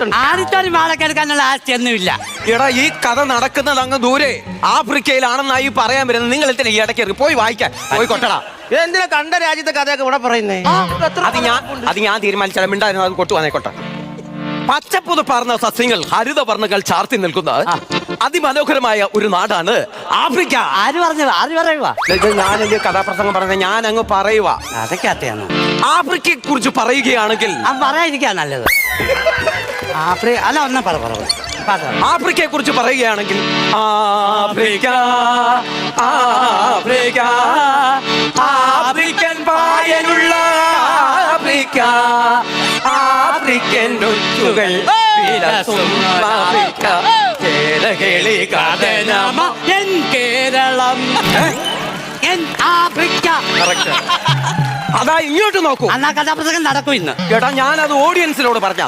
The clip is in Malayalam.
ആദ്യത്തെ വാളൊക്കെ എടുക്കാനുള്ള ആസ്തിയൊന്നുമില്ല. എടാ ഈ കഥ നടക്കുന്നത് അങ്ങ് ദൂരെ ആഫ്രിക്കയിലാണെന്നായി പറയാൻ വരുന്നത്. നിങ്ങൾ എന്തിനാ ഈ ഇടയ്ക്ക് പോയി വായിക്കാൻ പോയി കൊട്ടടാ. എന്തിനാ കണ്ട രാജ്യത്തെ കഥയൊക്കെ ഇവിടെ പറയുന്നേ? അത് ഞാൻ തീരുമാനിച്ചാലും മിണ്ടായിരുന്നു. അത് കൊട്ടുവാനേ കൊട്ട. പച്ചപ്പുത പറന്ന സസ്യങ്ങൾ ഹരിതവർണ്ണങ്ങൾ ചാർത്തി നിൽക്കുന്ന അതിമനോഹരമായ ഒരു നാടാണ് ആഫ്രിക്ക. ആര് പറയുക? ഞാൻ എന്റെ കഥാപ്രസംഗം പറഞ്ഞ ഞാൻ അങ്ങ് പറയുക. അതൊക്കെ അത്യാണ്. ആഫ്രിക്കയെ കുറിച്ച് പറയുകയാണെങ്കിൽ പറയാതിരിക്കാ നല്ലത്. അല്ല ഒന്നും ആഫ്രിക്കയെ കുറിച്ച് പറയുകയാണെങ്കിൽ ആഫ്രിക്ക ആഫ്രിക്ക ആഫ്രിക്കൻ പായലുള്ള ആഫ്രിക്ക ആഫ്രിക്കൻ ഒച്ചുകൾ ആഫ്രിക്ക കേരളി കഥനമ എൻ കേരളം എൻ ആഫ്രിക്ക. അതാ ഇങ്ങോട്ട് നോക്കൂ. അന്നാ കഥാപ്രസംഗം നടക്കും ഇന്ന്. ചേട്ടാ ഞാനത് ഓഡിയൻസിനോട് പറഞ്ഞാ.